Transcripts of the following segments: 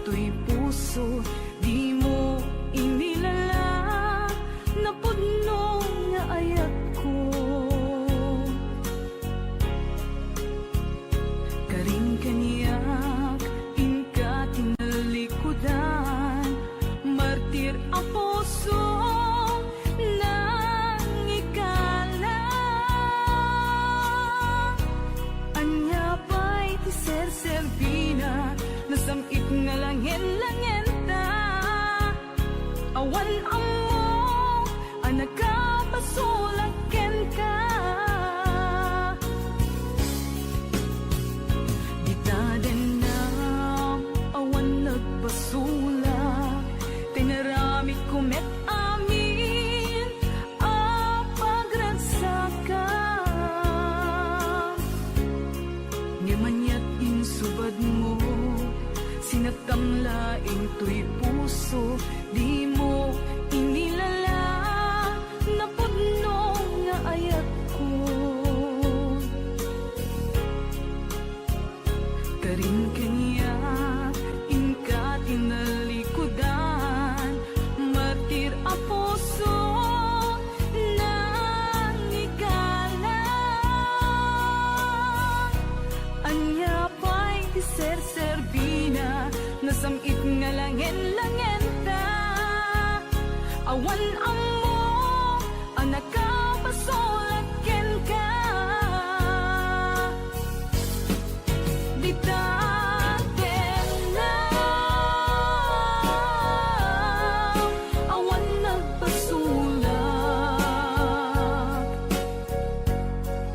to'y puso, di mo inilala, napudno nga ayat ko. Karing kaniyak, inka tinalikudan, martir ang puso nang ikala. Anya pa'y ti ser-servina, nasamit nga langin-langin ta. Awan amo, anak ka, pasulaken ka. Ditaden na, awan nagbasulak, tinarami kumet amin, apagransakan. Ngimanyat insubad mo, sinagkamlaing to'y puso, di mo inilala, napudno nga ayat ko. Karin kaniyak, inka tinalikudan, martir ang puso nang ikala. Anya pa'y ti ser-servina, nasamit nga langin-langin ta. Awan amo, anak ka, pasulaken ka. Ditaden na, awan nagpasulak,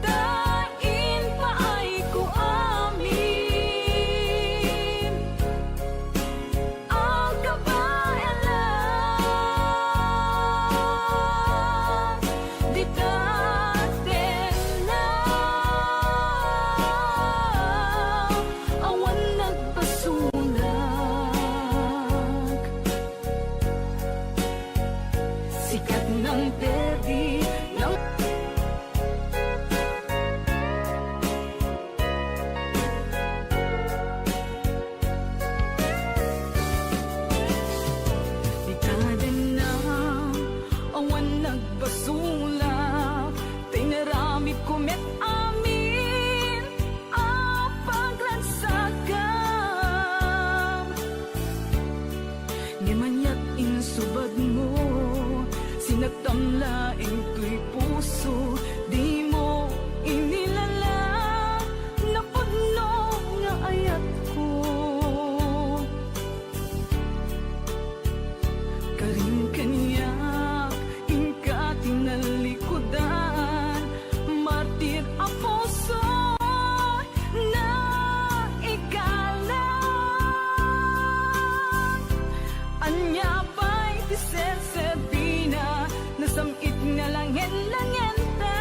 tain pa ay ko amin, ang kabayan lang. Ditaden na, awan nagpasulak, sikat ng terdi ng ditaden na, awan nagbasulak, tinarami kumet amin, apaglansakan. Ngimanyat insubad mo, sinagtamlaing to'y puso, di mo inilala, napudno nga ayat ko. Karing kaniyak, inka tinalikudan, martir ang puso na ikala. Anya pa'y ti ser-servina, nasamit nga langin-langin ta.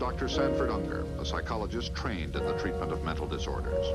Dr. Sanford Unger, a psychologist trained in the treatment of mental disorders.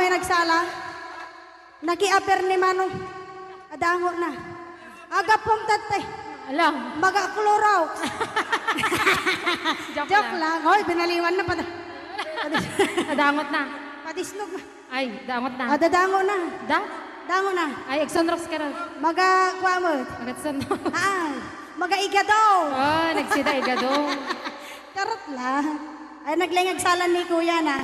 may nagsala. Naki-aper ni Manong. Adango na. Aga pong tatay. Alam. Maga-klorow. Joke lang. lang. Hoy, binaliwan na pa. Nadangot na. Padisnog na. Ay, dangot na. Dadango na. Da? Dango na. Ay, Exonrox ka rin. Maga-kuha mo. Agatson. Maga-igadaw. Oh, nagsida igado. Karot lang. Ay, naglingag salan ni kuya na.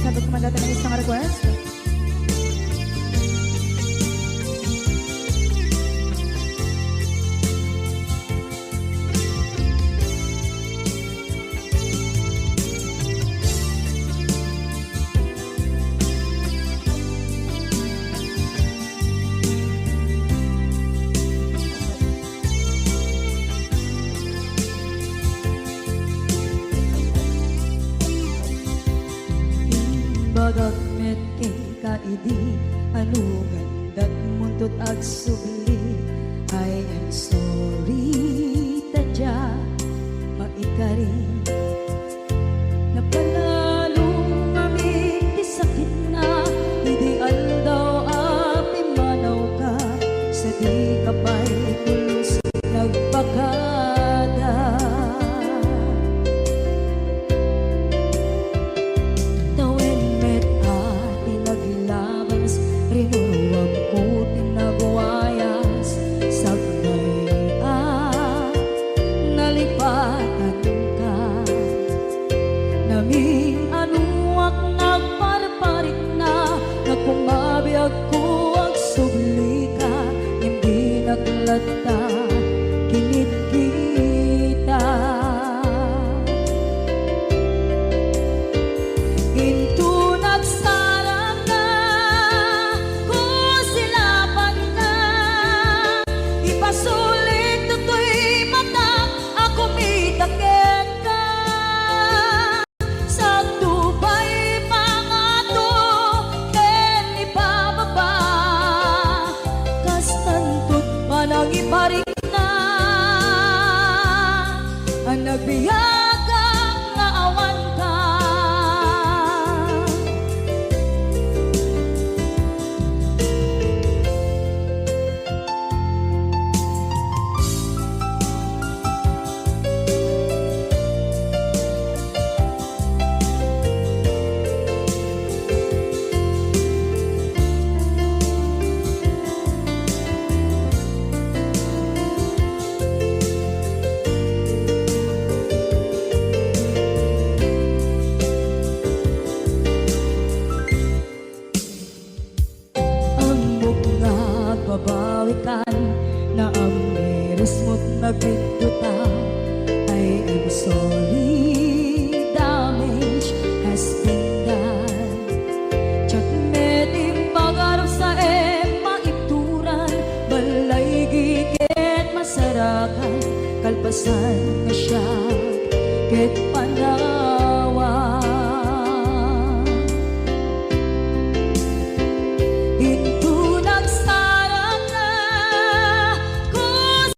Sabi ko mandata ng isang request. Bagat met kay kaidi anugan dat muntot ag subli. I am sorry tadya maikari napanalo ngami ti sakit na idi aldaw api manaw ka sa di kapay pulos nagpakada. Rinuwag ko tinagwayas sagnay nalipatan ka naming anuak nagparparit na nagkumabiyag ko ang subli ka hindi naglata kinit kita into nagsarang na pasulit to'y mata ako mitakit ka sa tubay pangato ken ipababa kastantot manang iparik na ang nagbiyagang nga awan ka. Babawikan na ang miris mo't nagbiduta. I am sorry, damage has been done. Tsak meding magarap sa maituran, balay gigit masarakan, kalpasan na siya ket panawa. Into nagsarang na ko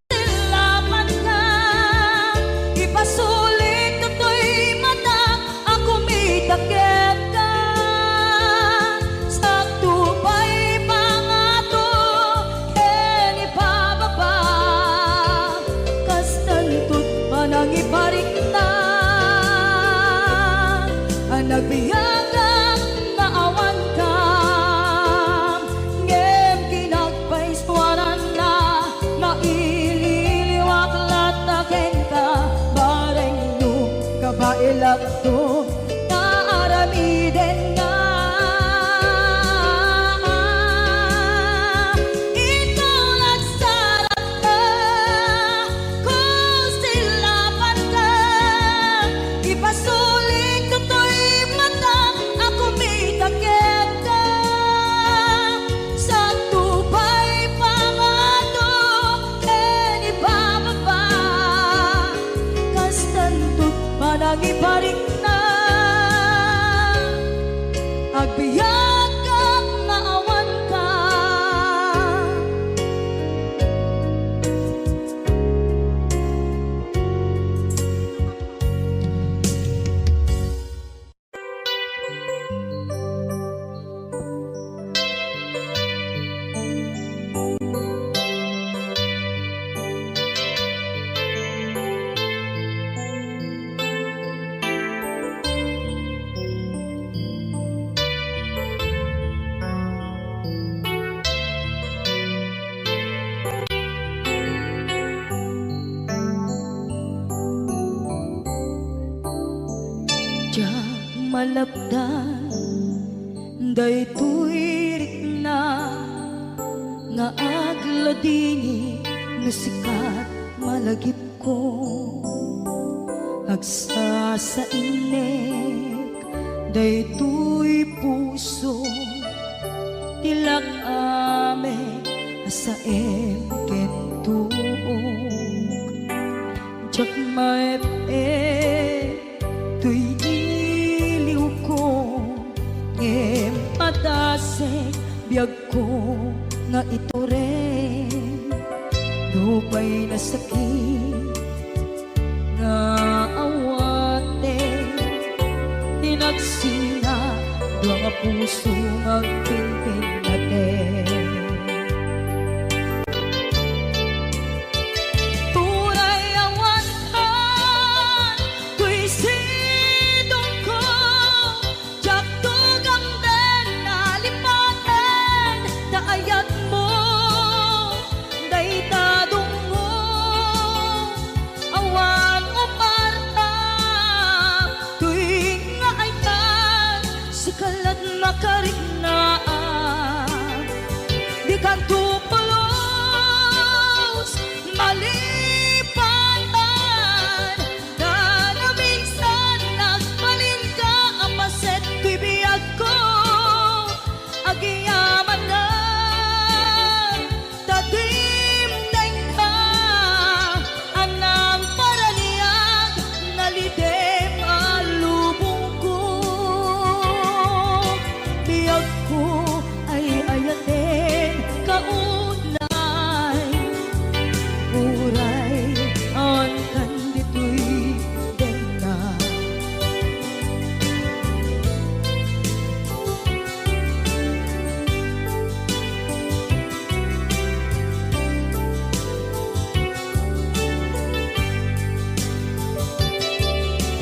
silaman ka ipasulit to'y mata ako mitakit ka sa tubay pangato ken ipababa kastantot manang iparik na ang nagbiyagang naawan ka. Bailak to naaramiden nga ikaw nagsarap ka kung silapan ka ipasulit to'y mata ako mitakit ka sa tubay pangato ken ipababa kastantot manang iparik na agbiyak kang naawan ka. Malapdan daytoy rikna nga agladini no sikat malagip ko agsa sa inek daytoy puso tilak ame asaem kentuog jak maep tuy iliw ko ngem padasek biyag ko nga ito rin lupay na sakit nga awate tinagsina doa nga puso magpinpin natin turay awantan tuy sidong ko jak tugang den nalipaten daayat mo daytadong mo awan umarta tuwing nga ay tan sikalat makariknaan di kan tupulos malipatan na minsan nagbalin ka apaset tuy biyag ko agiyaman na tadimdeng ka anang paraniyag nalidem alubong ko biyag ko ay ayatin kaunay uray on kandito'y dena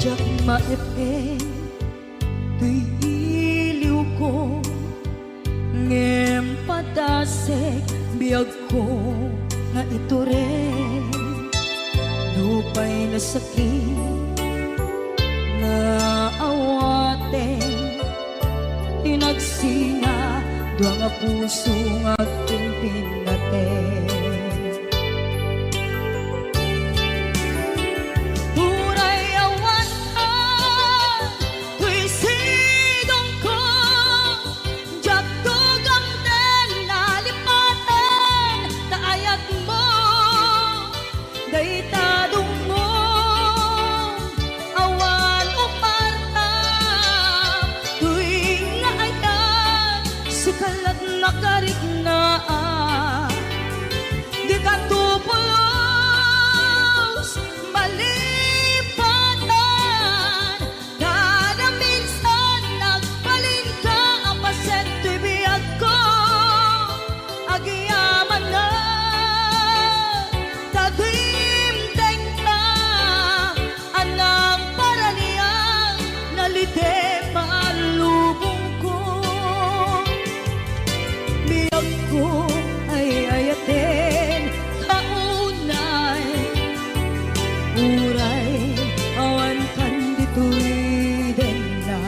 jak maepeng tuy iliw ko ngem padasek biyag ko nga ito rin lupay na sakit na awate tinagsina doa nga puso nga pimpin natin turay awantan tuy sidong ko jak tugang den nalipaten daayat mo daytadong mo awan umarta tuwing nga ayan sikalat nakariknaan di ka tupulos malipatan na minsan nagbalin ka apaset tuy biyag ko agiyaman na tadimdeng ka anang paraniyang nalidem alubong ko biyag ko ay ayatin kaunay uray awan kandito'y dena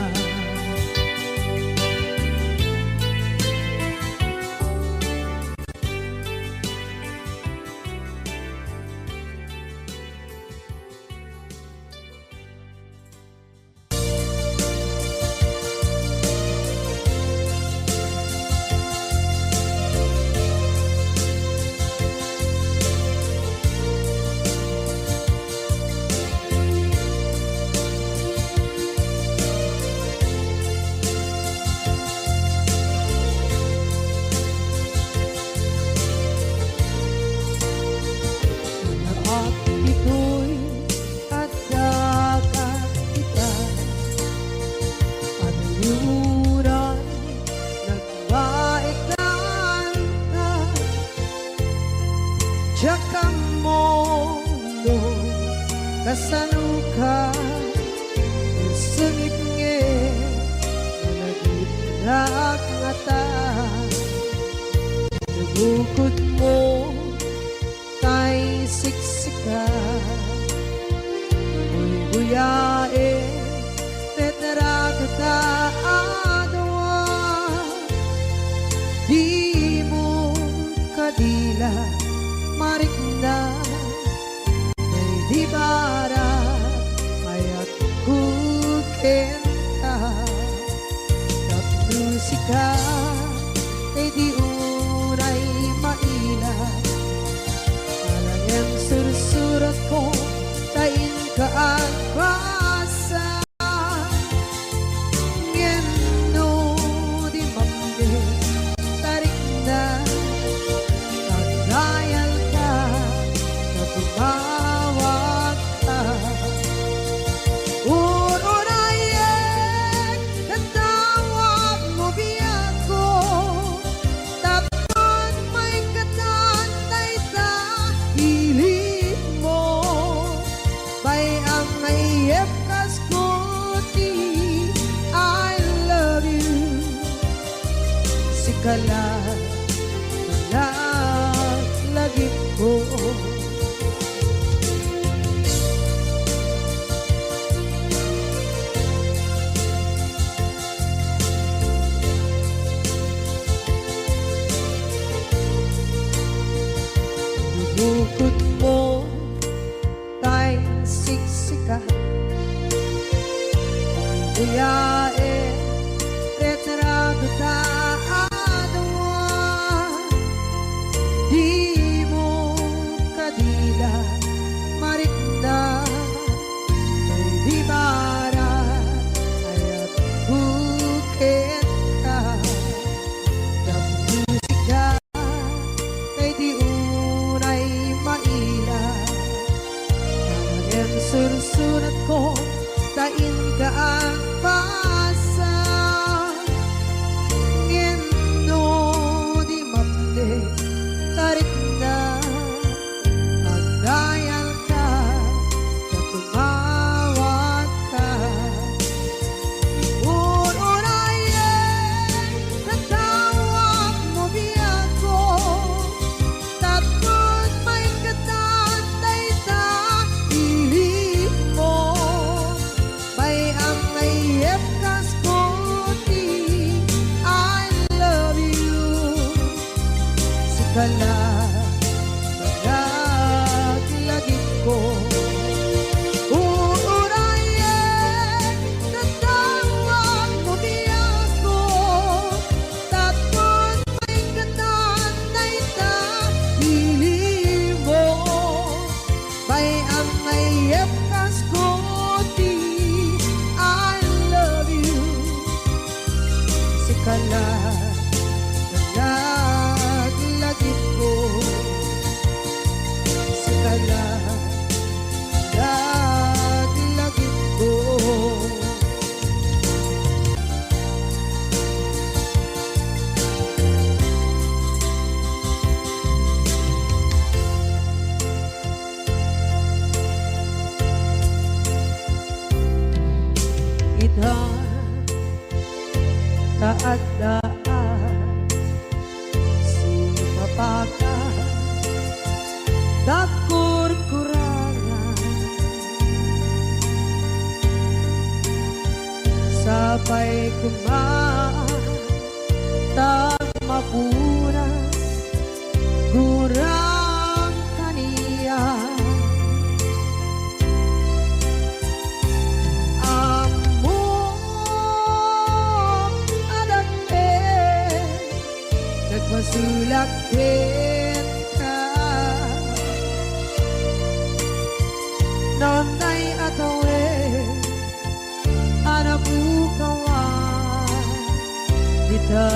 at ito'y at dagat kita Anuyuran nagbaetan ka Diyak ang mundo kasanuka Sungit nge Nagitrak nga ta Nagukod mo tay siksika Uy-uyae Petra kita adwa musika kay di unay maila. Alang sursurat ko tain ka ang basa. Ngeno di mamde tarik na pagdayal ka na tumawag ka. Ururayek katawag mo biyak ko, tapos may katantay sa hilig mo. Bay ang mayep kaskuti, I love you. Sikala lagi ko. Bukod mo tay siksika, buyae retrado ta adwa. Di mo kadila marikna ay di bara ayat bukit ka. Ang musika kay di unay maila. Ang sursurat ko tain ka ang basa. Ngeno di mamde tarik na pagdayal ka na tumawag ka. Ururayen katawag mo biyak ko, tapos may katantay sa hilig mo. Bay ang mayep kaskuti, I love you. Sikala lagi ko. Uurayen tatawag mo biyak ko, tapos may katantay sa hilig mo. Bay ang mayep kaskuti, I love you. Sikala lagi ko. Sikala lagi ko. Idhan kaadaan sumapaka dakur-kurangan sabay kumaan tagmapunas gurang kaniya. Nagmasulak din ka nonay atawe anabukawan kita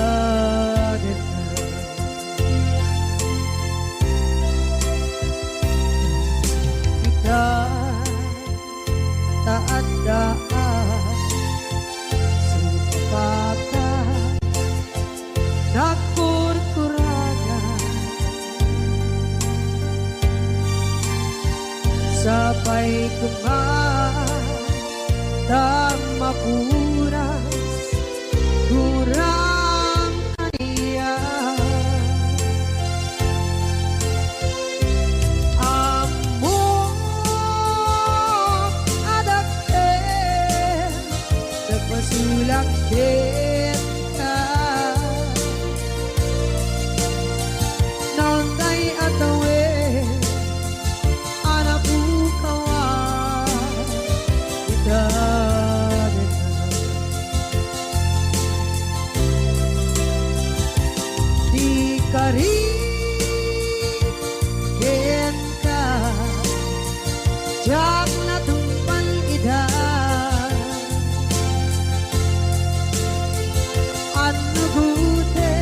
kita taadaan sumapaka dakur-kurangan sabay kumaan tagmapuras gurang kaniya. Amok adakten nagpasulak din ka nonday atawe anabukawan kita. ken ka jak na tumpan ida anu gute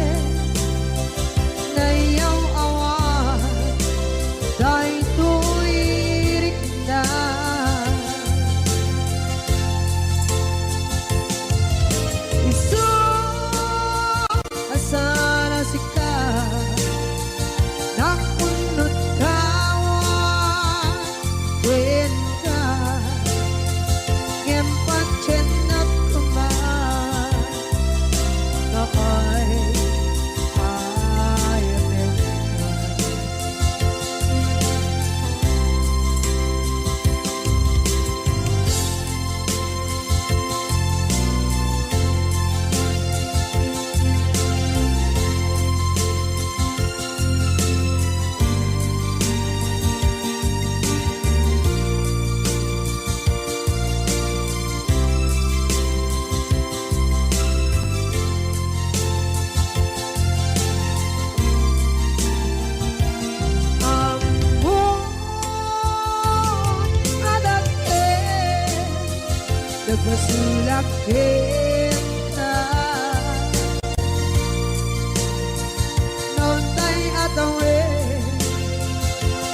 na yaw awa dai tuirik na isu asana sika nakunut kawan ken ka ngempat chenak kuman na ay nagpasulak kita noon tay atawe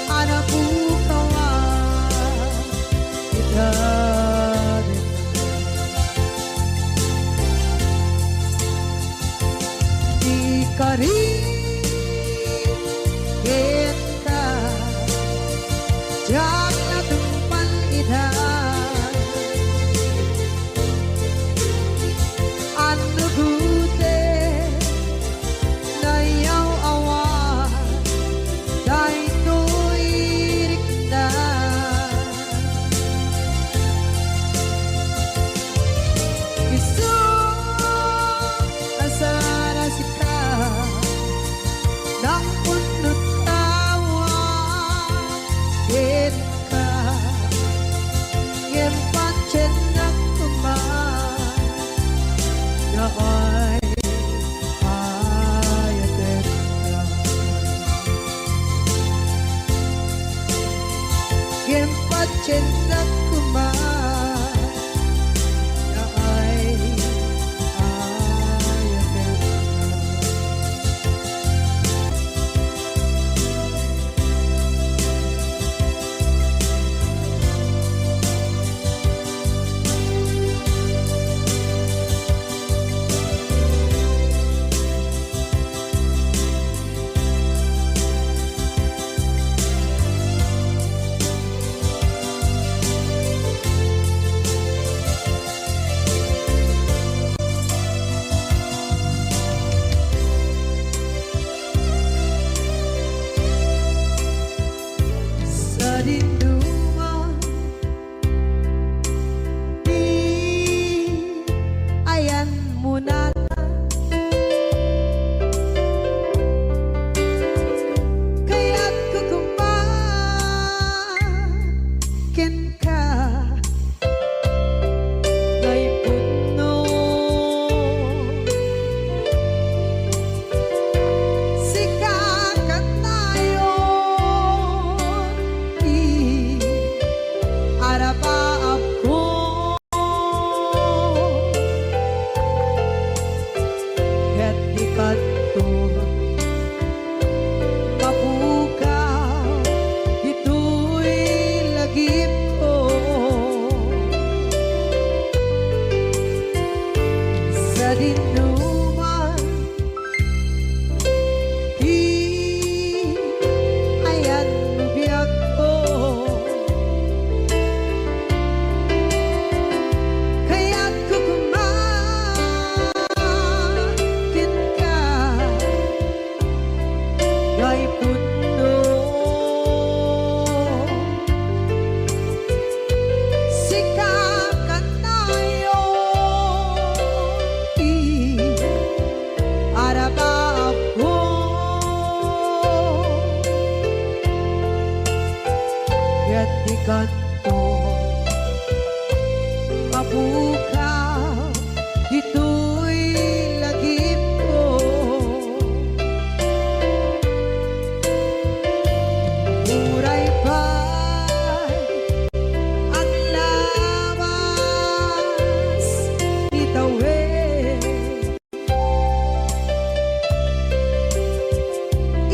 anak bukawa kita din di kari kita jak na tumpan ida anu gute na yaw awa dai tuirik na isu asara sika nang punut tawa ken ka ngem pancen nak kuman na ay eterna ngem pancen nak kuman na ay eterna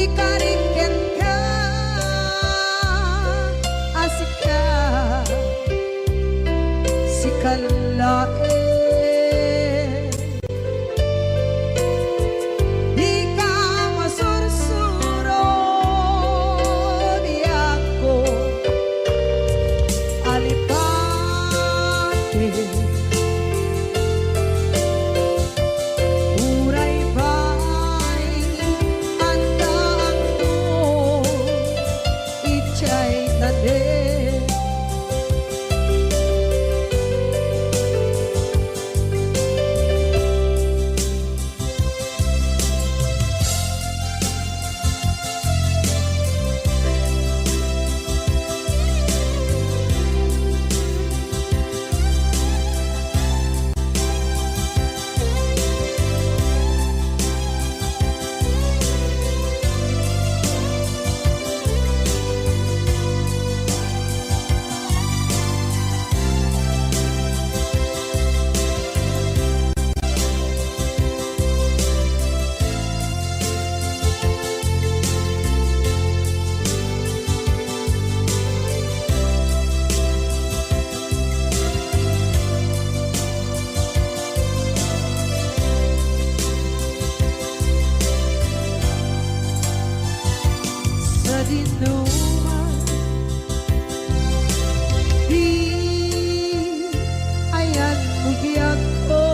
ikariken ka asika si kalae di ka masursuro di ako alipate uray ba'y andaan mo ichay nade sa dinuman di ayan bugyan ko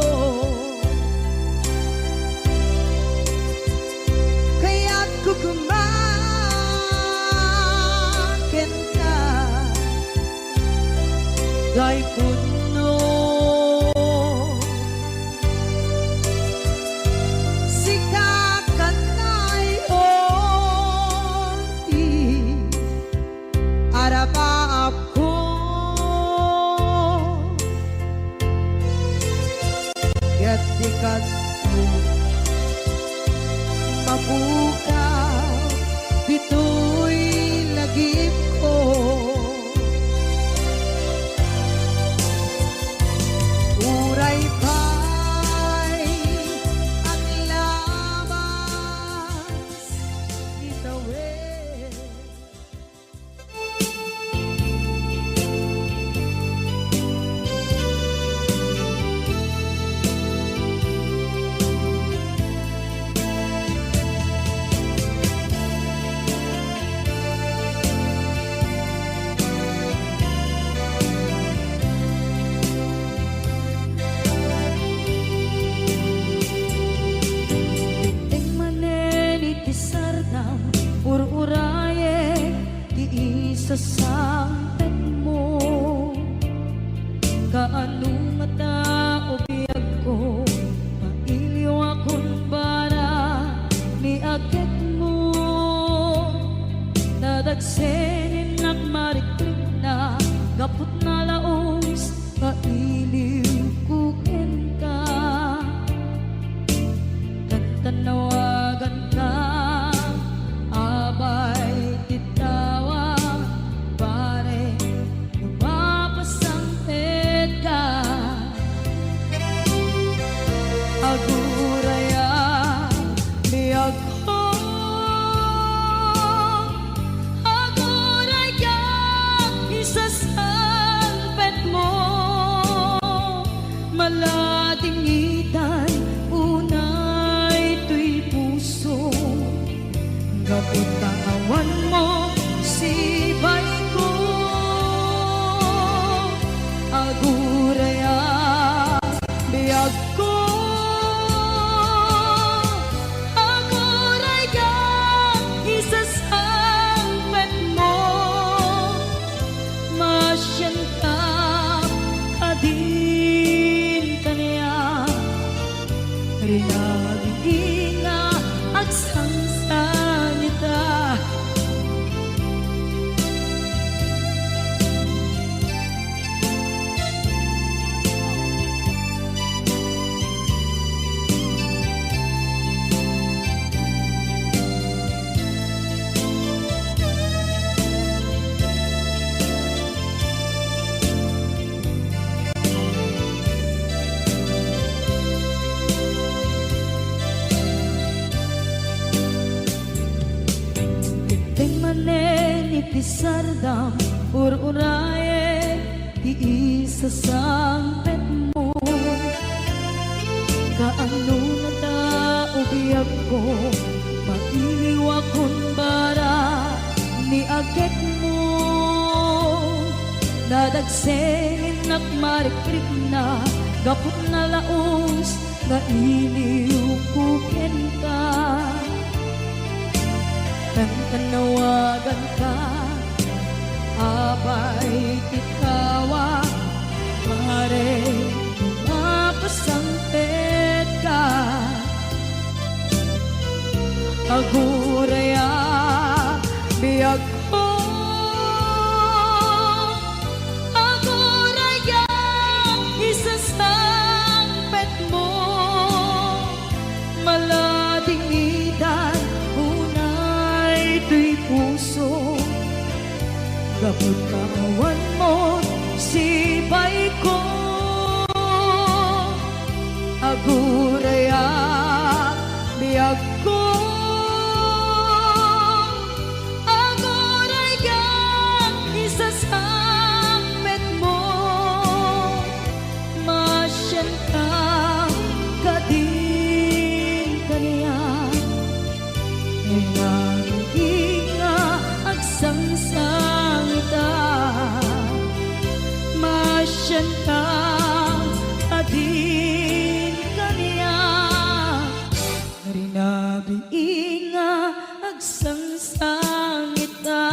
kaya't kukumakin ka gay puno si kakanay arapaap ko kaya't dikat mo mabukaw bito'y lagip ko uray pa'y ang labas itawid Ting manen iti sardam ururaye di isa sampet mo kaano mata o biyag ko mailiw akong bara ni agit mo nadagsenin nagmariklik na gapot na laos mailiw kukin ka tanawagan ka abay titawa pare lumapasang ka aguraya biyag ko aguraya isasalpet mo malating itay unay tuy puso kaputawan mo si bay ko aguraya biyag ko aguraya isasalpet mo masyanta kadin kanya rinaging agsangsanita Sunen iti sardam ururaye ti isa sampet mo. Kaano na ta ubiyag ko mailiwa kun bara ni agek mo. Nadagsengin at marikrik na gapot na laos nga iliw kuken ka. Tanawagan ka abay tikawa pare mapasampet ka. Aguraya biyag ko, aguraya isasampet mo. Maladingitan unay tuy puso, gapot kawan mo sipay ko. Aguraya biyag ko, aguraya isasampet mo. Masyan ka kadin kaniya nga agsangsangita. Masyan ka adin kaniya rinabi nga agsangsangita.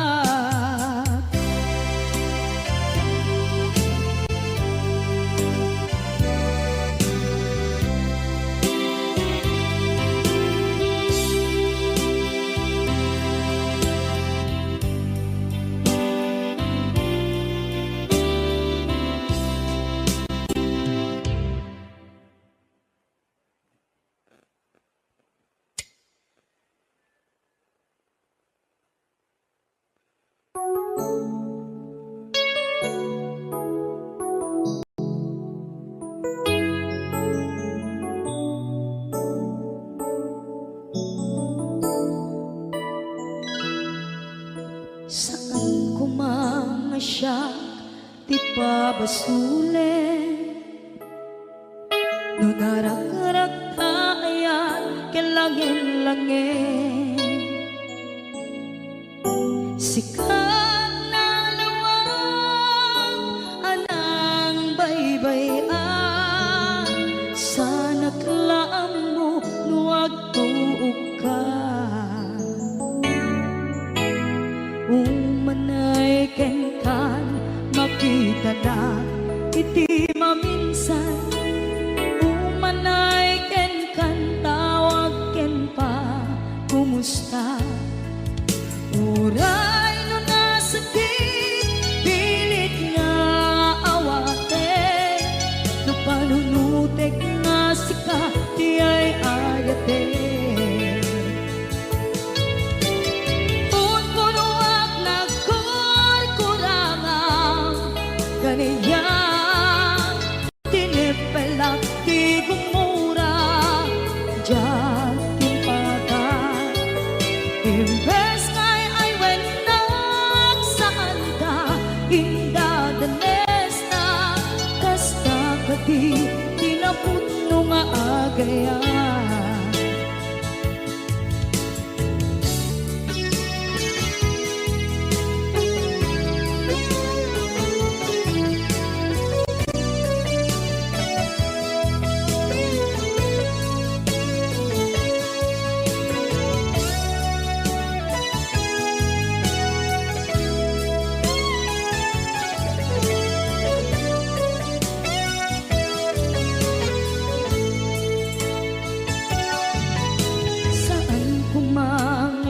Saan ko mga siya ti pabasulen, no narak-rak tayan kelangin-langin. Sikat na lawang anang baybayan, sana klaam mo nuwag tuog ka. Umanay ken kan makita na iti maminsan. Umanay ken kan tawag ken pa kumusta. Uray no nasakit pilit nga awate, no panunutek nga sika di ay ayate. Kaniya tinipela di gumura diyan timpata. Imbes ngay ay wenak saan ka indadanes na kasta kati tinaputno nga agaya.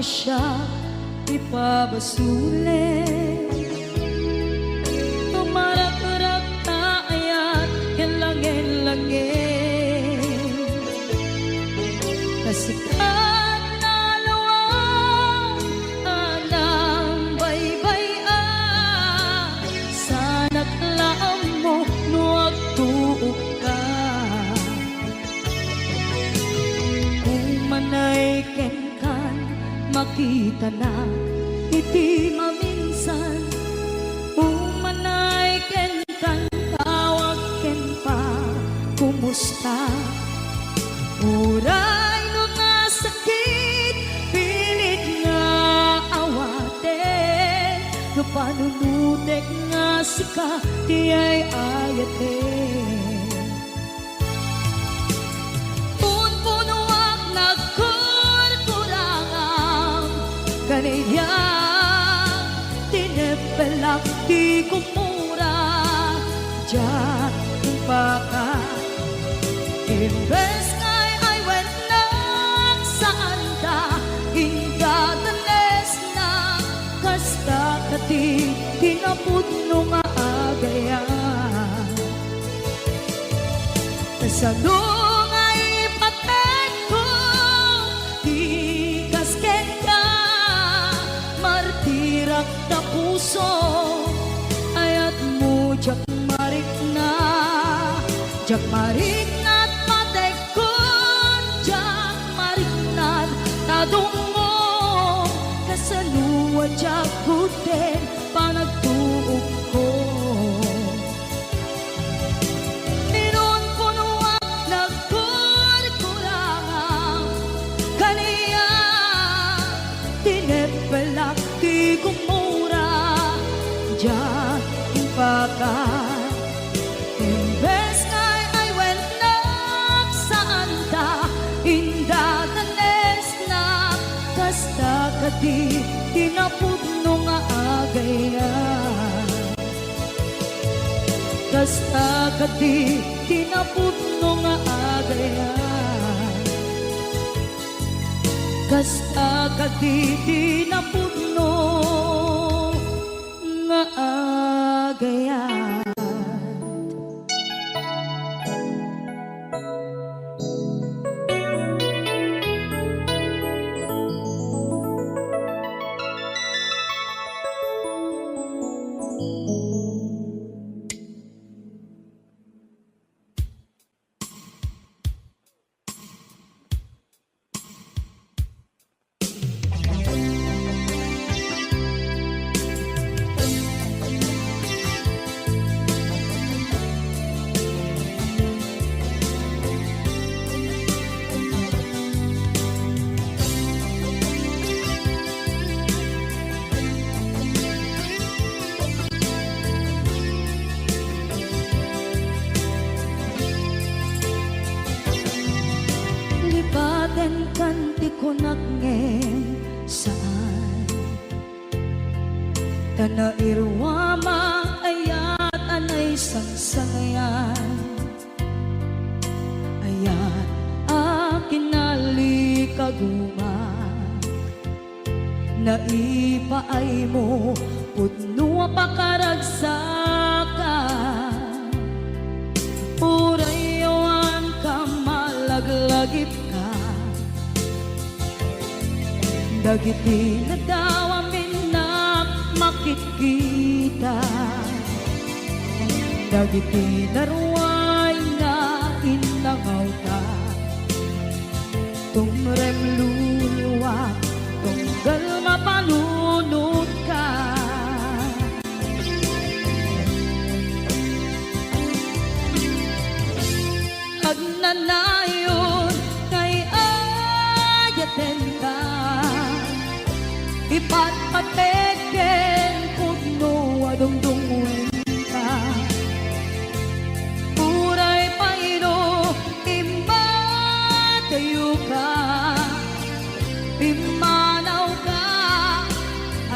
Siya ipabasulen, tumarak-rak tayan kelangin-langin. Kasikat na lawang anang baybayan, sana klaam mo nuwag tuog ka. Umanay ken makita na di maminsan umanay ken kan tawag ken pa kumusta uray no nga sakit pilit nga awaten no panunutek nga sika di ay ayaten punpunuak nagkurkurangang kaniya tinepelak di kumura diyan baka imbes ngay ay went na saan ta ingadanes na kasta kati tinapudno nga agayan tasano nga ipatek ko di kasken ka martirak na puso ayat mo jak marik na jak marik na't patek ko jak marik na't tadungo kasaluwa jak kuten panagtuog ko Minun punuak nagkurkurangang kaniya tinepelak di kumura diyan impakan imbes ngay ay went na saan ta indadanes na kasta kadi tinapudno nga agayan kasta kadi tinapudno nga agayan kasta kadi tinapudno nga agayan lipaten kanti ko nagngem saan tanairwama ayat anay sangsangayan ayat akinali kaguma naipaay mo pudno pakaragsakan urayawan ka malaglagip ka dagiti na daw amin na makikita dagiti naruay na inangaw ta tumrem luluwa tunggal mapanunod ka agnanayon kay ayaten ka ipatpateken pugno adungdungwen ka uray paino imbatayo ka imanaw ka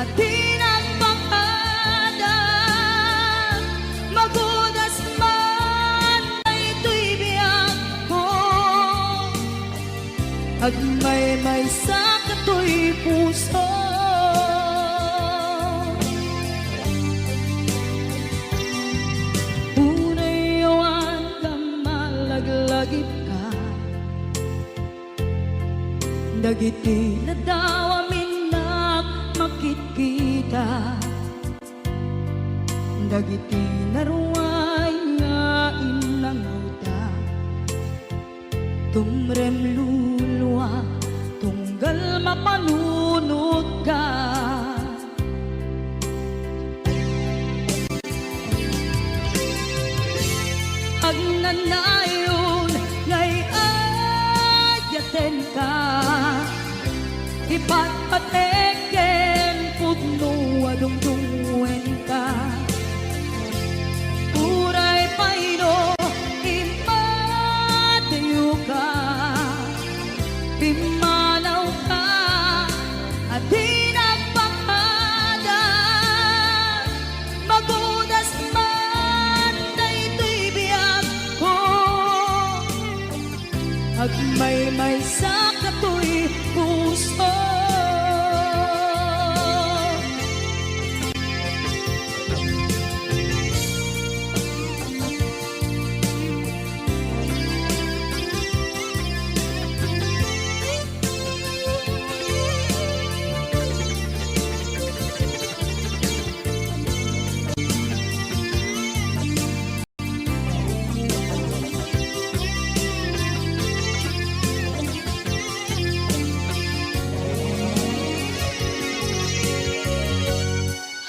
at tinagpakadan magudas man na ito'y biyak ko agmay-may sa kato'y puso unayawan ka malaglagip ka dagiti na daw amin na makikita dagiti naruay nga inangaw ta tumrem luluwa tunggal mapanunod ka ka ipatpateken pudno adungdungen ka uray payno imatayo ka pimanaw ka at di nagpakada magudas man daytoy biyag ko agmay sa katoy puso.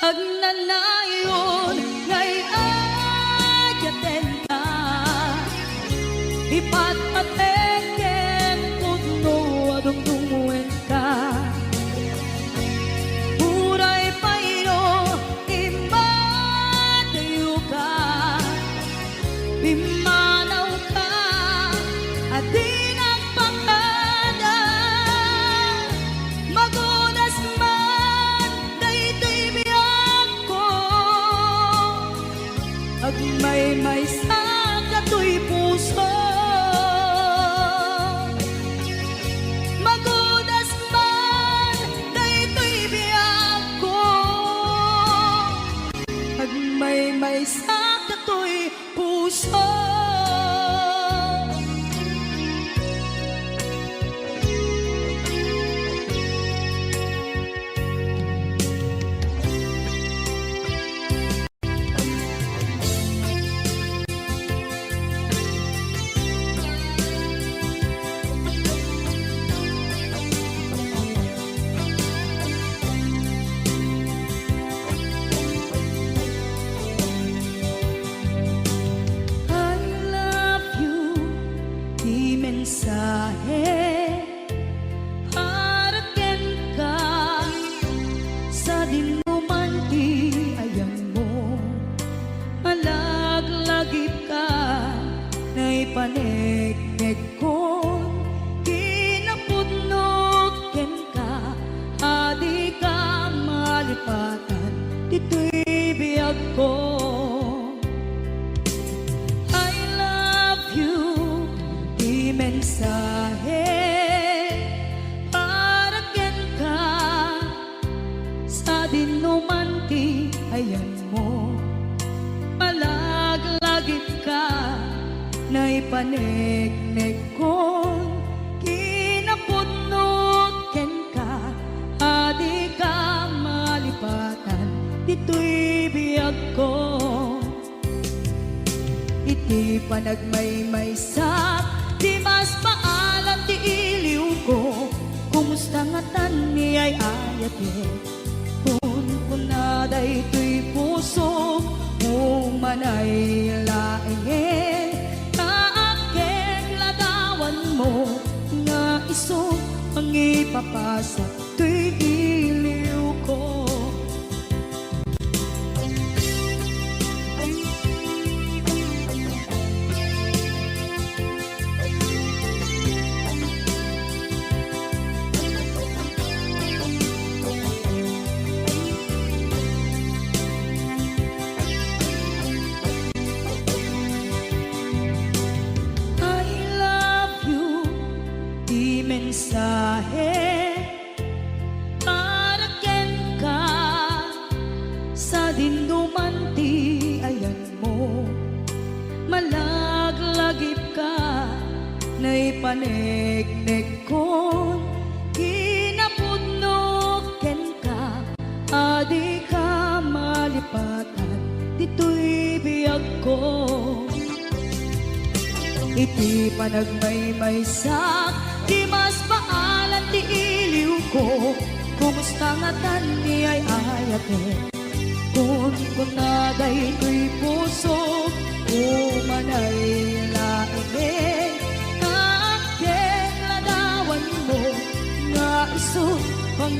Hagnanayon ngay adyaten ka ipatpateken pudno adungdungen ka uray payno imatayo ka pimanaw ka at di nagpakada magunas man daytoy agmay sa katoy puso magudas man daytoy biyag ko agmay sa katoy puso. Mensahe haraken ka sa dinuman ti ayang mo malaglagip ka na ipanegnek ko kinapudnot ken ka adi ka malipatan dito'y biyag ko. Mensahe haraken ka sa dinuman ti ayan mo malaglagip ka na ipanegnek ko kinapudnot ken ka adi ka malipatan dito'y biyag ko iti panagmaymaysak di mas paalam ti iliw ko kumusta nga tan ni ay ayate kun na daytoy puso umanay laeng kaaken ladawan mo nga iso ang ipapasa tuy iliw ko. Mensahe haraken ka sa dinuman ti ayan mo malaglagip ka na ipanegnek ko kinapudnot ken ka adi ka malipatan dito'y biyag ko iti panagmaymaysak di mas paalan ti iliw ko kumusta nga tan ni ay ayate kun na daytoy puso umanay laeng kaaken ladawan mo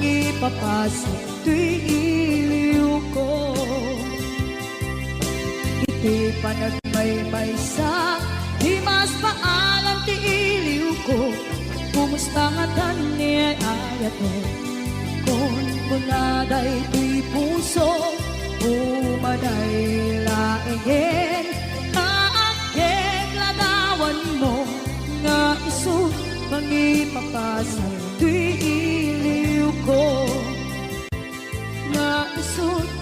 mangipapasok tuy iliw ko. Iti panagmaymay sa di mas paalam ti iliw ko. Kumusta nga tani ayato kon kunaday tuy puso umaday laingen kaageg ladawan mo nga isut mangipapasok tuy iliw ko nga isut